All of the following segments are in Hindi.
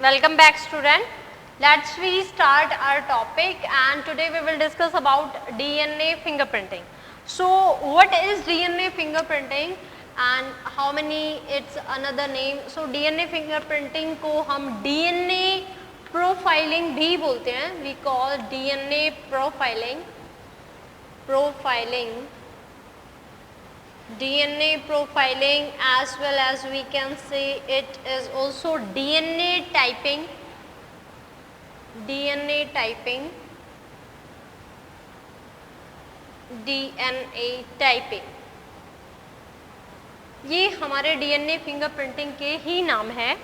Welcome back, student. Let's restart our topic, and today we will discuss about DNA fingerprinting. So, what is DNA fingerprinting and how many its another name? So, DNA fingerprinting को हम DNA profiling भी बोलते हैं. We call DNA profiling. DNA profiling, as well as we can say it is also DNA typing. DNA typing. ये हमारे DNA फिंगरप्रिंटिंग के ही नाम है,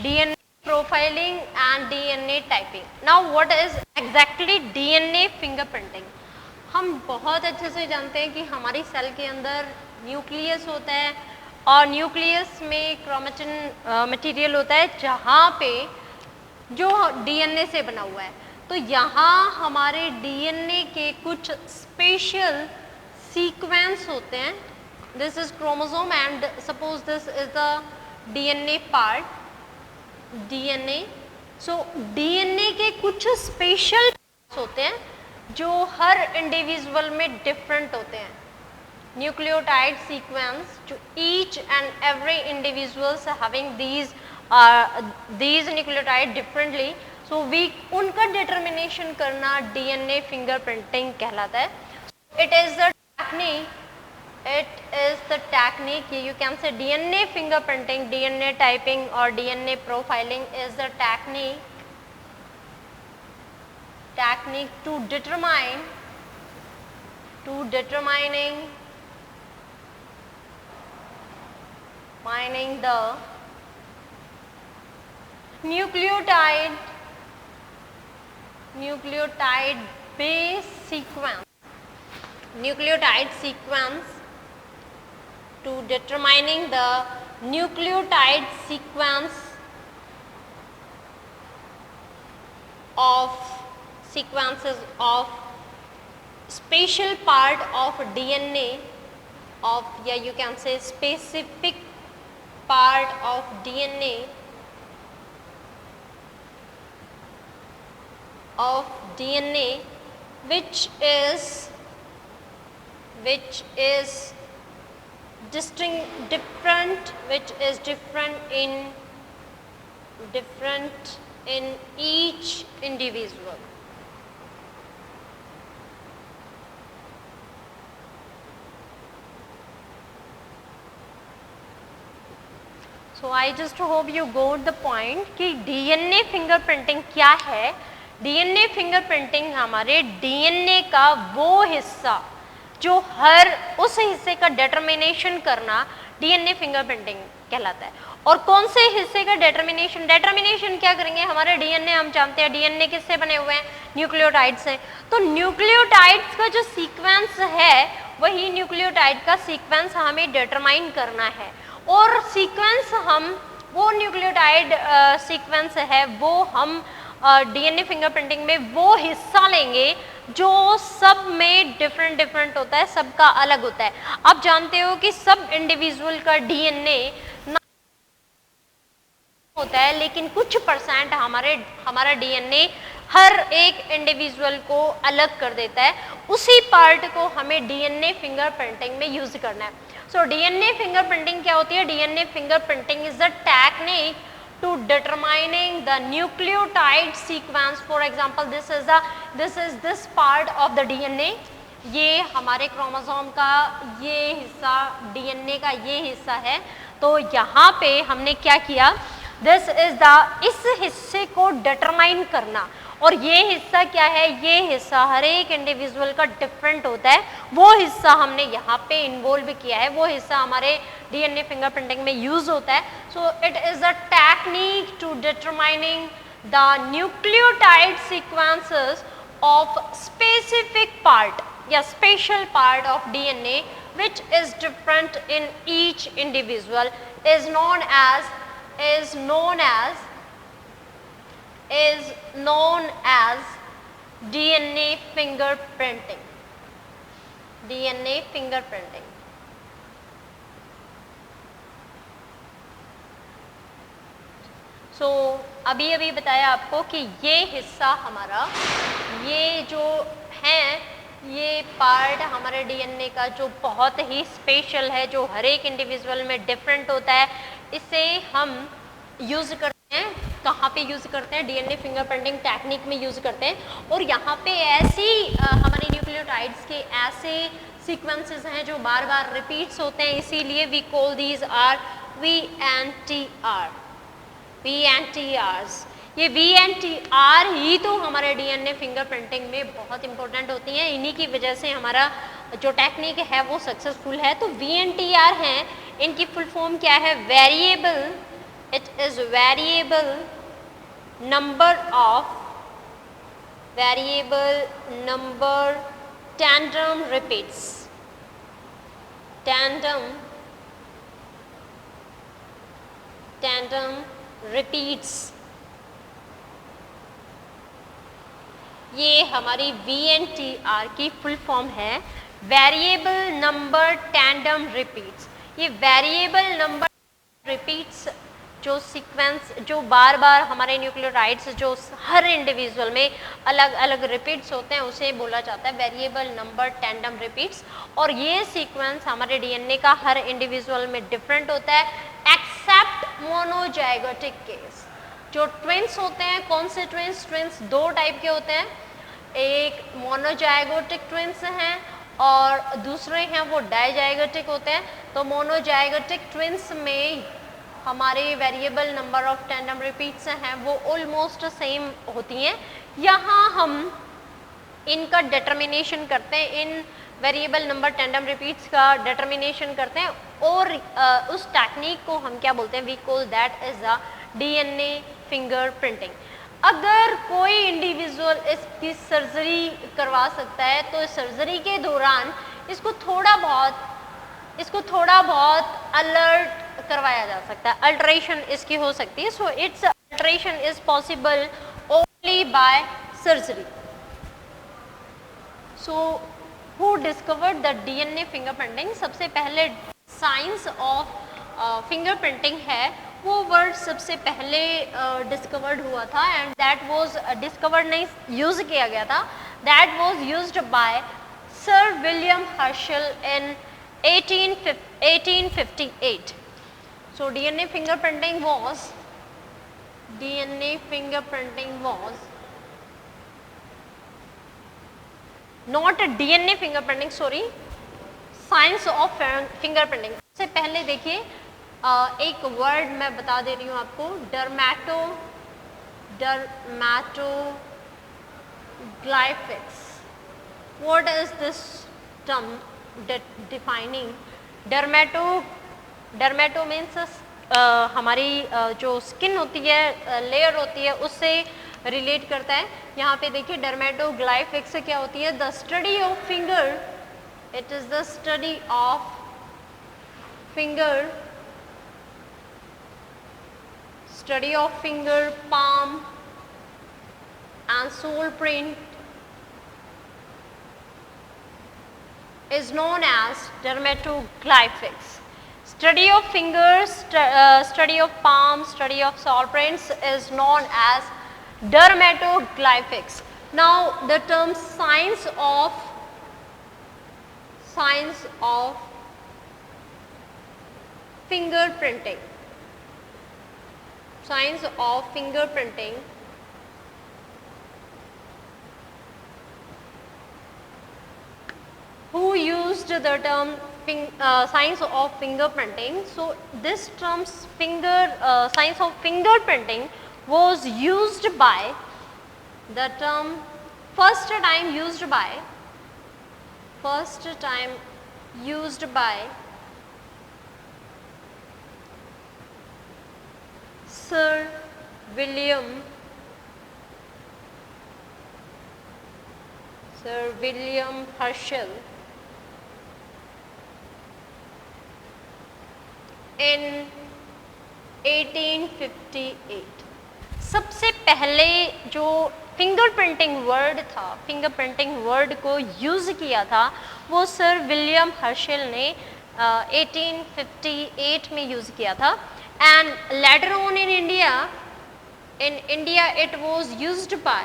DNA profiling and DNA typing. Now what is exactly DNA fingerprinting? हम बहुत अच्छे से जानते हैं कि हमारी सेल के अंदर न्यूक्लियस होता है और न्यूक्लियस में क्रोमेटिन मटेरियल होता है जहाँ पे जो DNA से बना हुआ है. तो यहाँ हमारे DNA के कुछ स्पेशल सीक्वेंस होते हैं. This is chromosome and suppose this is the DNA part. DNA, so DNA के कुछ स्पेशल होते हैं जो हर इंडिविजुअल में डिफरेंट होते हैं. न्यूक्लियोटाइड सीक्वेंस जो each and every individuals having these nucleotide differently, so we उनका डिटर्मिनेशन करना DNA फिंगरप्रिंटिंग कहलाता है. It is the technique, you can say DNA fingerprinting, DNA typing or DNA profiling is the technique to determining the nucleotide base sequence, to determining the nucleotide sequences of special part of DNA of, yeah, you can say specific part of DNA which is different in each individual. So I just hope you got the point कि DNA फिंगरप्रिंटिंग क्या है. DNA फिंगरप्रिंटिंग हमारे DNA का वो हिस्सा जो हर उस हिस्से का डिटर्मिनेशन करना DNA फिंगरप्रिंटिंग कहलाता है. और कौन से हिस्से का डिटर्मिनेशन क्या करेंगे? हमारे DNA हम जानते हैं DNA किससे बने हुए हैं? न्यूक्लियोटाइड से. तो न्यूक्लियोटाइड्स का जो सीक्वेंस है वही न्यूक्लियोटाइड का सीक्वेंस हमें डिटरमाइन करना है. और सीक्वेंस हम वो न्यूक्लियोटाइड सीक्वेंस है वो हम DNA फिंगरप्रिंटिंग में वो हिस्सा लेंगे जो सब में डिफरेंट होता है, सबका अलग होता है. आप जानते हो कि सब इंडिविजुअल का DNA होता है, लेकिन कुछ परसेंट हमारा DNA हर एक इंडिविजुअल को अलग कर देता है. उसी पार्ट को हमें DNA फिंगरप्रिंटिंग में यूज करना है. सो DNA फिंगरप्रिंटिंग क्या होती है? DNA fingerprinting is the technique to determining the nucleotide sequence. For example, this is this part of the DNA. ये हमारे क्रोमोसोम का ये हिस्सा, DNA का ये हिस्सा है. तो यहाँ पे हमने क्या किया? इस हिस्से को डिटरमाइन करना. और ये हिस्सा क्या है? ये हिस्सा हर एक इंडिविजुअल का डिफरेंट होता है. वो हिस्सा हमने यहाँ पे इन्वॉल्व किया है, वो हिस्सा हमारे DNA फिंगरप्रिंटिंग में यूज होता है. So it is a technique to determining the nucleotide sequences of specific part या special part of DNA which is different in each individual is known as DNA fingerprinting. सो अभी अभी बताया आपको कि ये हिस्सा हमारा, ये जो है, ये पार्ट हमारे डीएनए का जो बहुत ही स्पेशल है, जो हर एक इंडिविजुअल में डिफरेंट होता है, इसे हम यूज़ करते हैं। कहाँ पे यूज़ करते हैं? डीएनए फिंगरप्रिंटिंग टेक्निक में यूज़ करते हैं। और यहाँ पे ऐसी हमारे न्यूक्लियोटाइड्स के ऐसे सीक्वेंसेस हैं जो बार बार रिपीट्स होते हैं, इसीलिए we call these are VNTR, VNTRs। ये VNTR ही तो हमारे डीएनए फिंगरप्रिंटिंग में बहुत इंपॉर्टेंट होती हैं, इन्हीं की वजह से हमारा जो टेक्निक है वो सक्सेसफुल है। तो VNTR हैं, इनकी फुल फॉर्म क्या है? Variable, it is variable number tandem repeats, tandem repeats। ये हमारी VNTR की फुल फॉर्म है, वेरिएबल नंबर टैंडम रिपीट्स। ये वेरिएबल नंबर रिपीट्स जो सीक्वेंस, जो बार बार हमारे न्यूक्लियोटाइड्स जो हर इंडिविजुअल में अलग अलग रिपीट्स होते हैं, उसे बोला जाता है वेरिएबल नंबर टैंडम रिपीट्स। और ये सीक्वेंस हमारे डीएनए का हर इंडिविजुअल में डिफरेंट होता है, एक्सेप्ट मोनोजाइगोटिक केस। जो ट्विंस होते हैं, कौन से ट्विंस? ट्विंस दो टाइप के होते हैं, एक मोनोजाइगोटिक ट्विंस हैं और दूसरे हैं वो डाइजाइगोटिक होते हैं। तो मोनोजाइगोटिक ट्विंस में हमारे variable number of tandem repeats हैं वो ऑलमोस्ट सेम होती हैं। यहाँ हम इनका डिटर्मिनेशन करते हैं, इन वेरिएबल नंबर टैंडम रिपीट्स का डिटर्मिनेशन करते हैं, और उस टेक्निक को हम क्या बोलते हैं? We call that is a DNA fingerprinting. अगर कोई इंडिविजुअल इसकी सर्जरी करवा सकता है तो इस सर्जरी के दौरान इसको थोड़ा बहुत अलर्ट करवाया जा सकता है, अल्टरेशन इसकी हो सकती है। So it's alteration is possible only by surgery. So who discovered the DNA fingerprinting? सबसे पहले साइंस ऑफ फिंगरप्रिंटिंग है, वो वर्ड सबसे पहले डिस्कवर्ड हुआ था, एंड दैट वाज डिस्कवर्ड नहीं, यूज किया गया था। That was used bye sir William Herschel in 1858। So DNA fingerprinting was not a DNA fingerprinting, sorry, science of fingerprinting। से पहले देखिए एक वर्ड मैं बता दे रही हूँ आपको, dermatoglyphics। What is this term defining? Dermato means हमारी जो स्किन होती है, लेयर होती है, उससे रिलेट करता है। यहाँ पे देखिए डर्मेटोग्लाइफिक्स क्या होती है? The study of finger, it is the study of finger, palm and sole print is known as dermatoglyphics. Study of fingers, study of palm, study of sole prints is known as dermatoglyphics. Now the term science of fingerprinting, who used the term science of fingerprinting? So this term science of fingerprinting was used by the term first time used by Sir William Herschel in 1858। सबसे पहले जो फिंगरप्रिंटिंग वर्ड था, फिंगरप्रिंटिंग वर्ड को यूज किया था, वो सर विलियम हर्शल ने 1858 में यूज किया था। And later on in India in India it was used by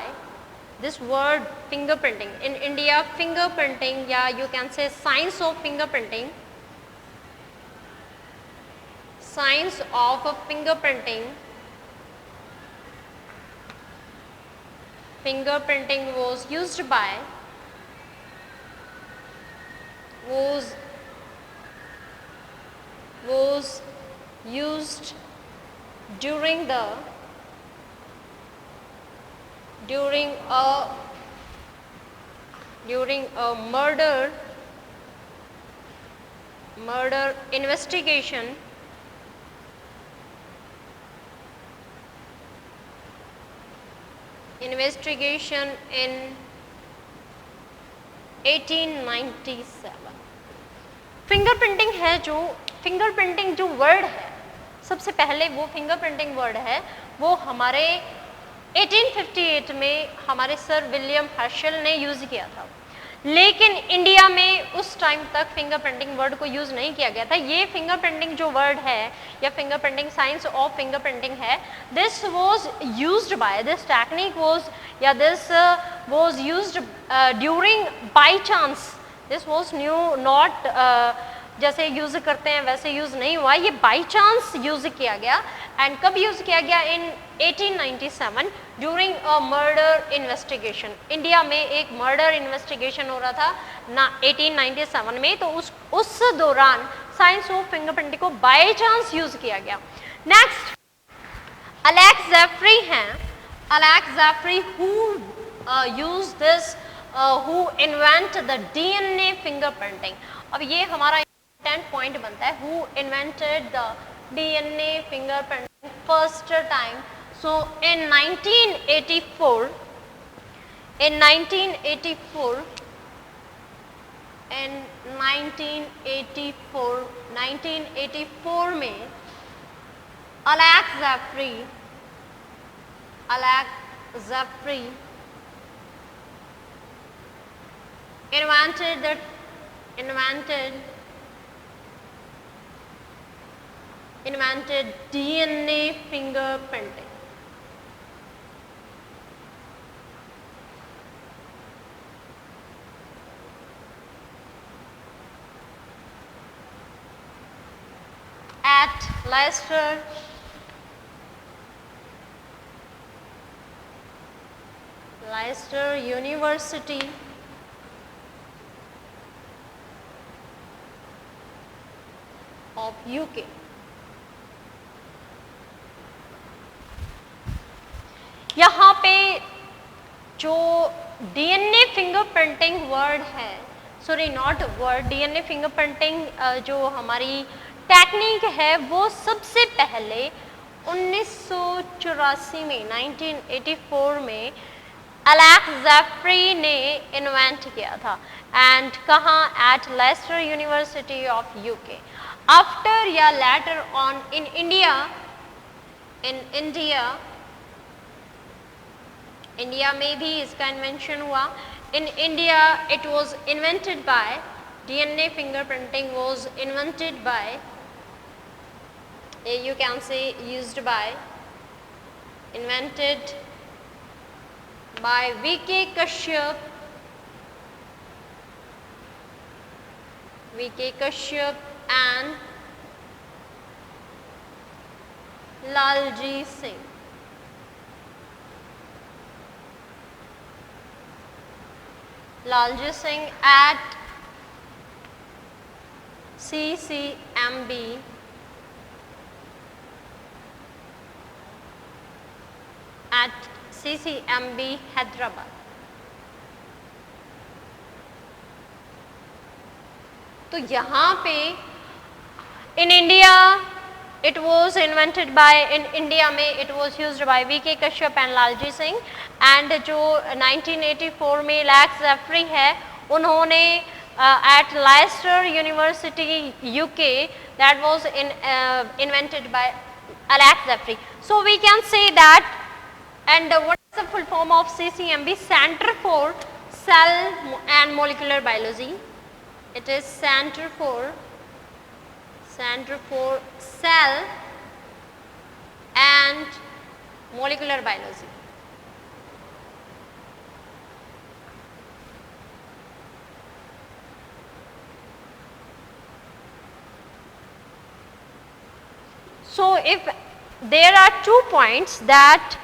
this word fingerprinting. In India fingerprinting, या you can say science of fingerprinting, science of fingerprinting, fingerprinting was used by, was used during the during a murder investigation in 1897। Fingerprinting है जो फिंगरप्रिंटिंग जो वर्ड है, सबसे पहले वो फिंगरप्रिंटिंग वर्ड है वो हमारे 1858 में हमारे सर विलियम हर्शल ने यूज किया था, लेकिन इंडिया में उस टाइम तक फिंगरप्रिंटिंग वर्ड को यूज नहीं किया गया था। ये फिंगरप्रिंटिंग जो वर्ड है या फिंगरप्रिंटिंग साइंस ऑफ फिंगरप्रिंटिंग है, this was used by, this technique was या this was used during by chance, this was new not जैसे यूज करते हैं वैसे यूज नहीं हुआ, ये बाय चांस यूज किया गया। एंड कब यूज किया गया? इन 1897 during a murder investigation. India में एक मर्डर इन्वेस्टिगेशन हो रहा था ना 1897 में, तो उस दौरान साइंस ऑफ फिंगरप्रिंटिंग को बाय चांस यूज किया गया। नेक्स्ट अलेक्स जेफरी हैं, Alex Jeffrey who use this, who invent the DNA fingerprinting. अब ये हमारा इंपॉर्टेंट पॉइंट बनता है, who invented the DNA fingerprinting first time. So in 1984 में Alex Jeffrey invented DNA fingerprinting। At Leicester University of UK। यहाँ पे जो डीएनए फिंगरप्रिंटिंग वर्ड है, sorry not word, DNA fingerprinting जो हमारी टेक्निक है वो सबसे पहले 1984 में 1984 में अलेक्स जेफरी ने इन्वेंट किया था। एंड कहाँ? At Leicester university of UK. After या लेटर ऑन इन इंडिया में भी इसका इन्वेंशन हुआ। In India it was invented by, DNA fingerprinting was invented by, you can say used by, invented by V.K. Kashyap and Lalji Singh। Lalji Singh at CCMB Hyderabad. तो यहाँ पे in India it was invented by, in India में it was used by V.K. Kashyap and Lalji Singh. And जो 1984 में अलेक्स जेफरी है उन्होंने at Leicester University UK, that was invented by Alex Jeffrey। So we can say that, and what is the full form of CCMB? Center for Cell and Molecular Biology। It is Center for Cell and molecular biology. So if there are 2 points that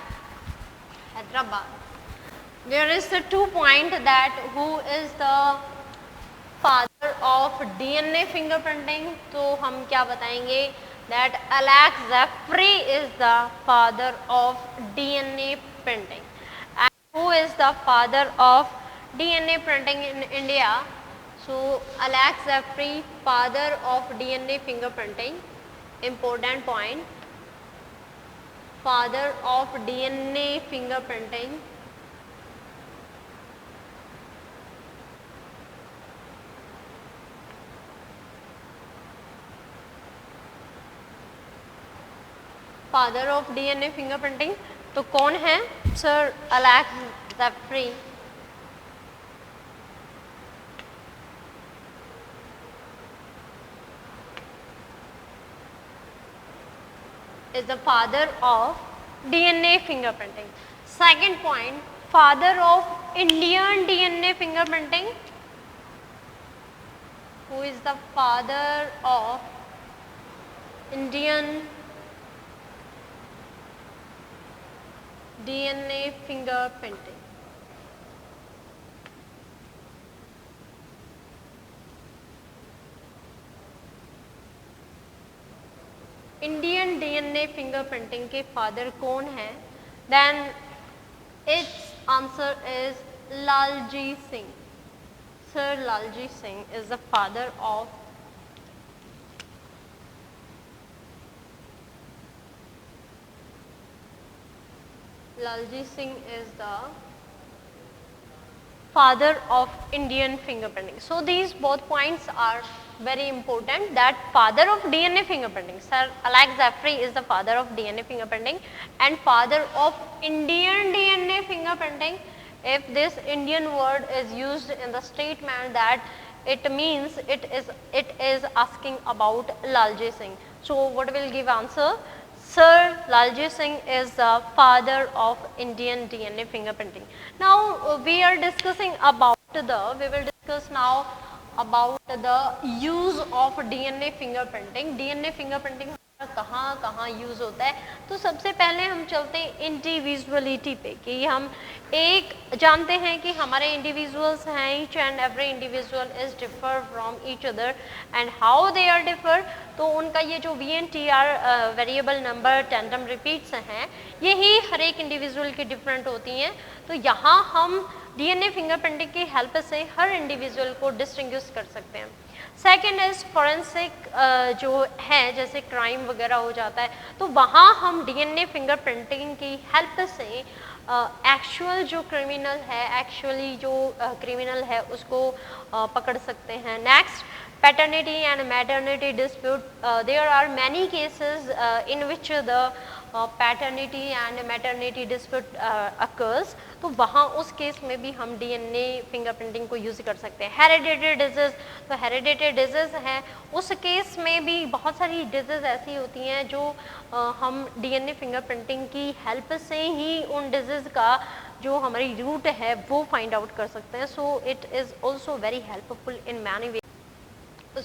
Hyderabad, there is the 2 point that who is the father of DNA fingerprinting, तो हम क्या बताएंगे that Alex Zeffrey is the father of DNA printing. And who is the father of DNA printing in India? So Alex Zeffrey, father of DNA fingerprinting, important point, father of DNA fingerprinting. Father of DNA fingerprinting तो कौन है? Sir Alec Jeffreys. Is the father of DNA fingerprinting. Second point, father of Indian DNA fingerprinting. Who is the father of Indian DNA fingerprinting? Indian DNA fingerprinting के फादर कौन है? Then its answer is Lalji Singh. Sir Lalji Singh is the father of Lalji Singh is the father of Indian fingerprinting. So these both points are very important, that father of DNA fingerprinting, Sir Alex Zeffrey is the father of DNA fingerprinting and father of Indian DNA fingerprinting. If this Indian word is used in the statement, that it means it is asking about Lalji Singh. So what will give answer? Sir Lalji Singh is the father of Indian DNA fingerprinting. Now we are discussing about we will discuss now about the use of DNA fingerprinting. DNA fingerprinting कहाँ कहाँ यूज होता है? तो सबसे पहले हम चलते हैं इंडिविजुअलिटी पे, कि हम एक जानते हैं कि हमारे इंडिविजुअल्स हैं, each and every individual is differ from each other and how they are differ. तो उनका ये जो VNTR variable number tandem repeats हैं, यही हर एक इंडिविजुअल की डिफरेंट होती हैं। तो यहाँ हम DNA फिंगरप्रिंटिंग की हेल्प से हर इंडिविजुअल को डिस्टिंग्विश कर सकते हैं। सेकेंड इज फॉरेंसिक जो है, जैसे क्राइम वगैरह हो जाता है तो वहाँ हम DNA फिंगरप्रिंटिंग की हेल्प से एक्चुअल जो क्रिमिनल है, एक्चुअली जो क्रिमिनल है उसको पकड़ सकते हैं। Next, paternity and maternity dispute. There are many cases in which the paternity and maternity dispute occurs. तो वहाँ उस केस में भी हम DNA फिंगरप्रिंटिंग को यूज़ कर सकते हैं। हेरिडिटरी डिजीज़, तो हेरिडिटरी डिजीज़ है, उस केस में भी बहुत सारी डिजीज़ ऐसी होती हैं जो हम DNA फिंगरप्रिंटिंग की हेल्प से ही उन डिजीज़ का जो हमारी रूट है वो फाइंड आउट कर सकते हैं। So it is also very helpful in many way.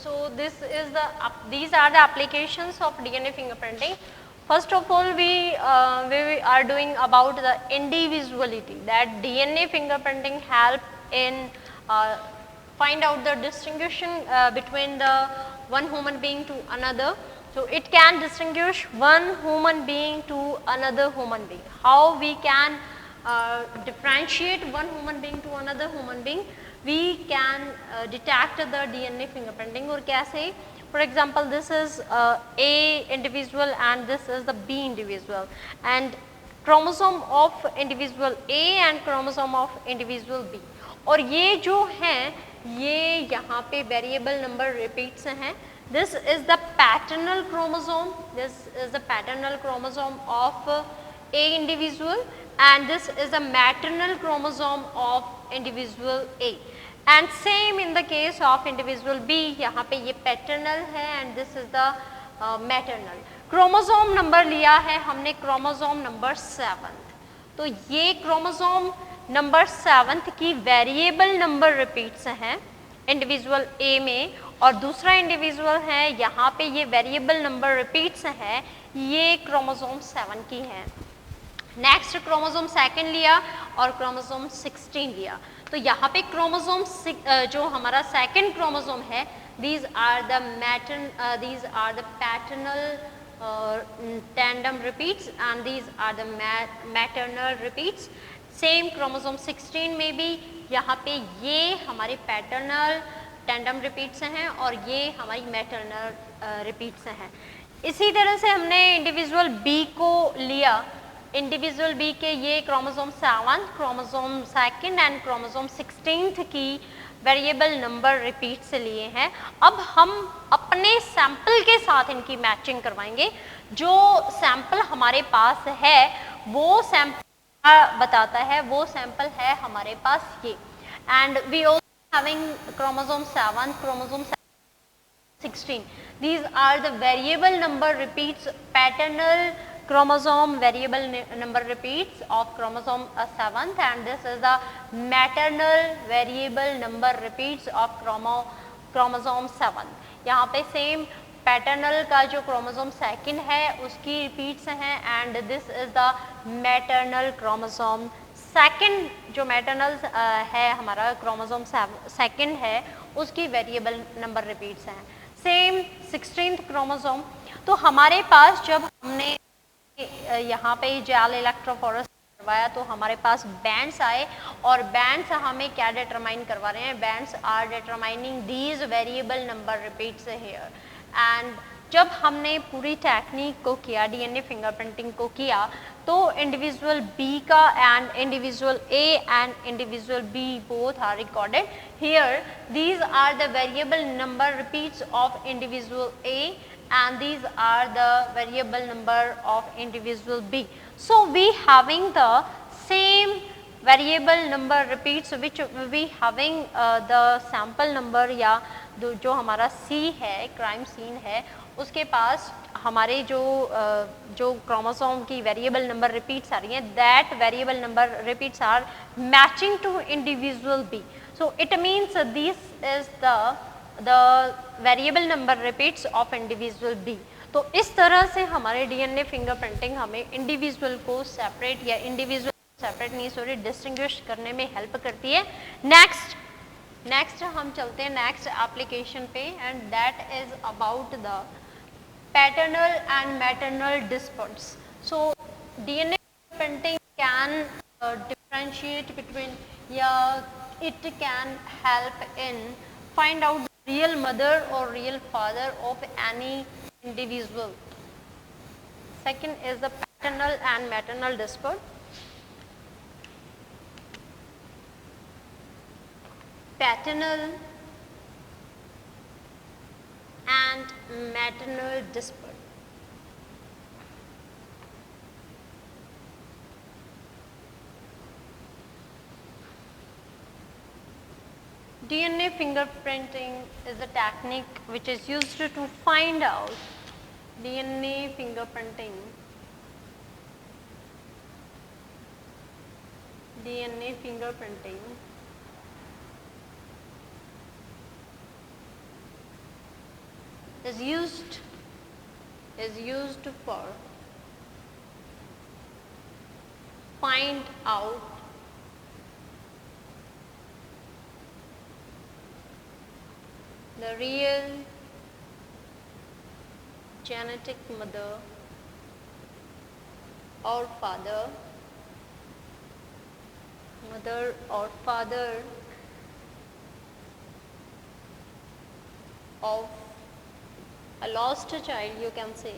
So these are the applications of DNA fingerprinting. First of all, we are doing about the individuality, that DNA fingerprinting help in find out the distinction between the one human being to another. So it can distinguish one human being to another human being. How we can differentiate one human being to another human being? We can detect the DNA fingerprinting. और कैसे? For example, this is A individual and this is the B individual, and chromosome of individual A and chromosome of individual B. और ये जो हैं, ये यहाँ पे variable number repeats हैं. This is the paternal chromosome. This is the paternal chromosome of A individual, and this is the maternal chromosome of individual A. And same in the case of individual B, यहाँ पे ये paternal है and this is the maternal. Chromosome number लिया है हमने क्रोमोसोम नंबर 7, तो ये क्रोमोसोम नंबर 7 की वेरिएबल नंबर रिपीट्स हैं इंडिविजुअल ए में, और दूसरा इंडिविजुअल है यहाँ पे ये वेरिएबल नंबर रिपीट्स हैं, ये क्रोमोसोम 7 की है। नेक्स्ट क्रोमोसोम 2 लिया और क्रोमोसोम 16 लिया, तो यहाँ पे क्रोमोसोम जो हमारा 2nd क्रोमोसोम है, these are the paternal tandem repeats and these are the maternal repeats। Same chromosome 16 में भी यहाँ पे ये हमारे पैटर्नल टैंडम रिपीट्स हैं और ये हमारी मैटरनल रिपीट्स हैं। इसी तरह से हमने इंडिविजुअल बी को लिया, इंडिविजुअल बी के ये क्रोमोसोम 7, क्रोमोसोम 2 एंड क्रोमोसोम 16 की वेरिएबल नंबर रिपीट से लिए हैं। अब हम अपने सैंपल के साथ इनकी मैचिंग करवाएंगे। जो सैंपल हमारे पास है वो सैंपल बताता है, वो सैंपल है हमारे पास ये, and we also having chromosome 7, chromosome 16, these are the variable number repeats, paternal chromosome variable number repeats of chromosome 7th, and this is the maternal variable number repeats of chromosome 7। यहाँ पे सेम पैटर्नल का जो क्रोमोसोम 2 है उसकी रिपीट्स हैं, and this is the maternal chromosome 2, जो मैटरनल है हमारा क्रोमोसोम 2 है उसकी वेरिएबल नंबर रिपीट्स हैं। सेम 16th क्रोमोसोम, तो हमारे पास जब हमने यहाँ पे जेल इलेक्ट्रोफोरेस करवाया तो हमारे पास बैंड्स आए, और बैंड्स हमें क्या डिटरमाइन करवा रहे हैं, bands are determining these variable number repeats here. And जब हमने पूरी टेक्निक को किया, डीएनए फिंगरप्रिंटिंग को किया, तो इंडिविजुअल बी का and individual A and individual B both are recorded here. These are the variable number repeats of individual A and these are the variable number of individual B. So we having the same variable number repeats which we having the sample number, या जो हमारा C है, क्राइम सीन है, उसके पास हमारे जो क्रोमोसोम की वेरिएबल नंबर रिपीट्स आ रही हैं, that variable number repeats are matching to individual B. So it means this is the variable number repeats of individual B. तो इस तरह से हमारे डीएनए फिंगरप्रिंटिंग हमें इंडिविजुअल को सेपरेट या इंडिविजुअल सेपरेट नहीं सॉरी डिस्टिंग्विश करने में हेल्प करती है। नेक्स्ट हम चलते हैं नेक्स्ट एप्लीकेशन पे, and that is about the paternal and maternal disputes. So DNA fingerprinting can differentiate between, या it can help in find out real mother or real father of any individual. Second is the paternal and maternal dispute. Paternal and maternal dispute. DNA fingerprinting is a technique which is used to find out DNA fingerprinting. DNA fingerprinting is used for find out the real genetic mother or father of a lost child, you can say।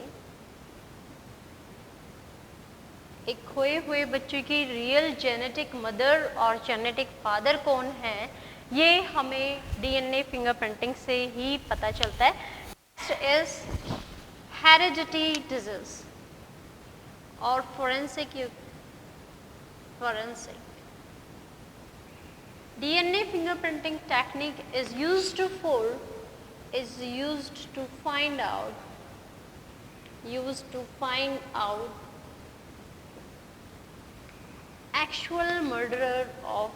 एक खोए हुए बच्चे की रियल जेनेटिक मदर और जेनेटिक फादर कौन है, ये हमें डीएनए फिंगरप्रिंटिंग से ही पता चलता है। नेक्स्ट इज हेरिडिटी डिजीज और forensic. DNA fingerprinting technique is used to find out used to find out actual murderer of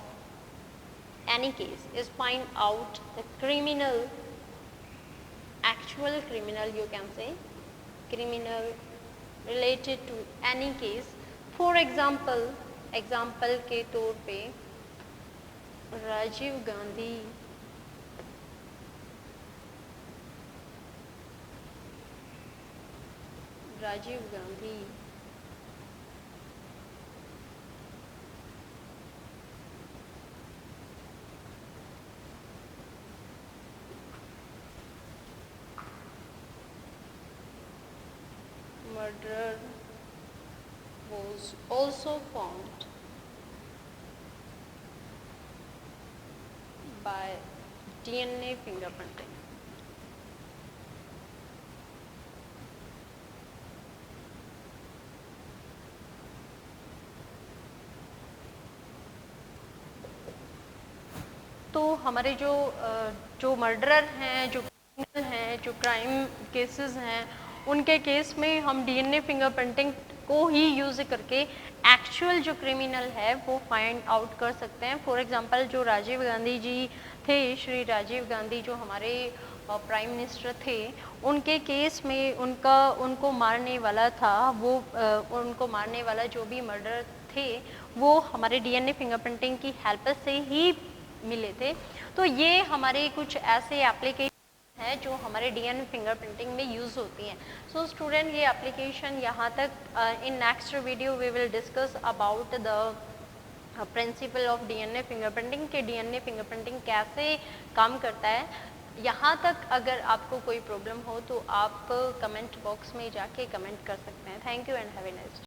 any case, is find out the criminal, actual criminal you can say, criminal related to any case. For example, example के तौर पे Rajiv Gandhi murderer was also found by DNA fingerprinting. तो हमारे जो मर्डरर हैं, जो क्रिमिनल हैं, जो क्राइम केसेस हैं, उनके केस में हम डीएनए फिंगरप्रिंटिंग को ही यूज़ करके एक्चुअल जो क्रिमिनल है वो फाइंड आउट कर सकते हैं। फॉर एग्जांपल जो राजीव गांधी जी थे, श्री राजीव गांधी जो हमारे प्राइम मिनिस्टर थे, उनके केस में उनको मारने वाला था उनको मारने वाला जो भी मर्डर थे वो हमारे डीएनए फिंगरप्रिंटिंग की हेल्प से ही मिले थे। तो ये हमारे कुछ ऐसे एप्लीकेशन है जो हमारे डीएनए फिंगरप्रिंटिंग में यूज़ होती हैं। सो स्टूडेंट, ये एप्लीकेशन यहाँ तक। In next video we will discuss about the principle of DNA fingerprinting के डीएनए फिंगरप्रिंटिंग कैसे काम करता है। यहाँ तक अगर आपको कोई प्रॉब्लम हो तो आप कमेंट बॉक्स में जाके कमेंट कर सकते हैं। Thank you and have a nice day.